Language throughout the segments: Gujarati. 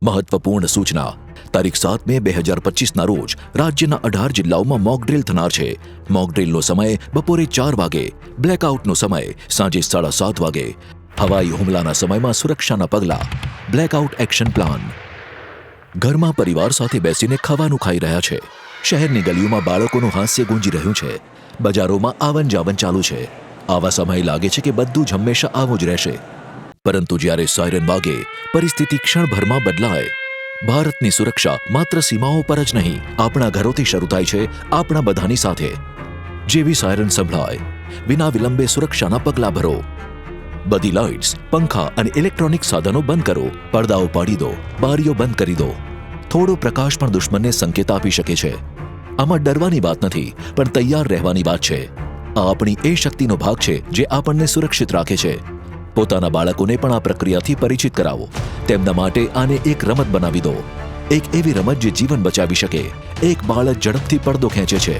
મહત્વપૂર્ણ સૂચના તારીખ 7 મે 2025ના રોજ રાજ્યના 18 જિલ્લાઓમાં મોક ડ્રીલ થનાર છે. મોક ડ્રીલનો સમય બપોરે 4 વાગે, બ્લેકઆઉટનો સમય સાંજે 7:30 વાગે. હવાઈ હુમલાના સમયમાં સુરક્ષાના પગલાં, બ્લેકઆઉટ એક્શન પ્લાન. ઘરમાં પરિવાર સાથે બેસીને ખાવાનું ખાઈ રહ્યા છે. શહેરની ગલીઓમાં બાળકોનું હાસ્ય ગુંજી રહ્યું છે. બજારોમાં આવન જાવન ચાલુ છે. આવા સમયે લાગે છે કે બધું જ હંમેશા આવું જ રહેશે. પરંતુ જ્યારે સાયરન વાગે, પરિસ્થિતિ ક્ષણભરમાં બદલાય. ભારતની સુરક્ષા માત્ર સીમાઓ પર જ નહીં, આપણા ઘરોથી શરૂ થાય છે, આપણા બધાની સાથે. જેવી સાયરન સંભળાય, વિના વિલંબે સુરક્ષાના પગલાં ભરો. બધી લાઇટ્સ, પંખા અને ઇલેક્ટ્રોનિક સાધનો બંધ કરો. પડદાઓ પાડી દો, બારીઓ બંધ કરી દો. થોડો પ્રકાશ પણ દુશ્મનને સંકેત આપી શકે છે. આમાં ડરવાની વાત નથી, પણ તૈયાર રહેવાની વાત છે. આ આપણી એ શક્તિનો ભાગ છે જે આપણને સુરક્ષિત રાખે છે. પોતાના બાળકોને પણ આ પ્રક્રિયાથી પરિચિત કરાવો. તેમના માટે આને એક રમત બનાવી દો. એક એવી રમત જે જીવન બચાવી શકે. એક બાળક ઝડપથી પડદો ખેંચે છે.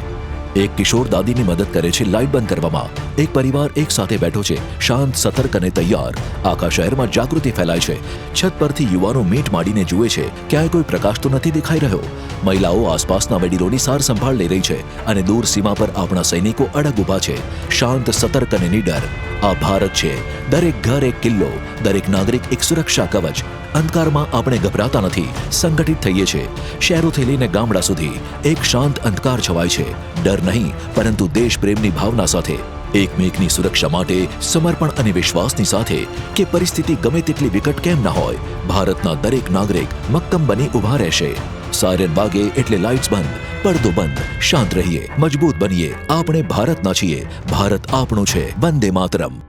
એક કિશોર દાદીની મદદ કરે છે લાઇટ બંધ કરવામાં. એક પરિવાર એક સાથે બેઠો છે, શાંત, સતર્ક અને તૈયાર. આખા શહેરમાં જાગૃતિ ફેલાય છે. છત પરથી યુવાનો મીટ માંડીને જુએ છે, ક્યાંય કોઈ પ્રકાશ તો નથી દેખાઈ રહ્યો. મહિલાઓ આસપાસના વડીલોની સાર સંભાળ લઈ રહી છે અને દૂર સીમા પર આપણા સૈનિકો અડગ ઊભા છે, શાંત, સતર્ક અને નીડર. આ ભારત છે. દરેક ઘર એક કિલ્લો, દરેક નાગરિક એક સુરક્ષા કવચ. અંધકારમાં આપણે ગભરાતા નથી, સંગઠિત થઈએ છીએ. શહેરોથી લઈને ગામડા સુધી એક શાંત અંધકાર છવાય છે. ડર નહીં, પરંતુ દેશપ્રેમની ભાવના સાથે. એકમેકની સુરક્ષા માટે સમર્પણ અને વિશ્વાસની સાથે કે પરિસ્થિતિ ગમે તેટલી વિકટ કેમ ન હોય, ભારતના દરેક નાગરિક મક્કમ બની ઊભા રહેશે. સાયરન વાગે એટલે લાઇટ્સ બંધ, પડદો બંધ. શાંત રહીએ, મજબૂત બનીએ. આપણે ભારતના છીએ, ભારત આપણું છે. વંદે માતરમ.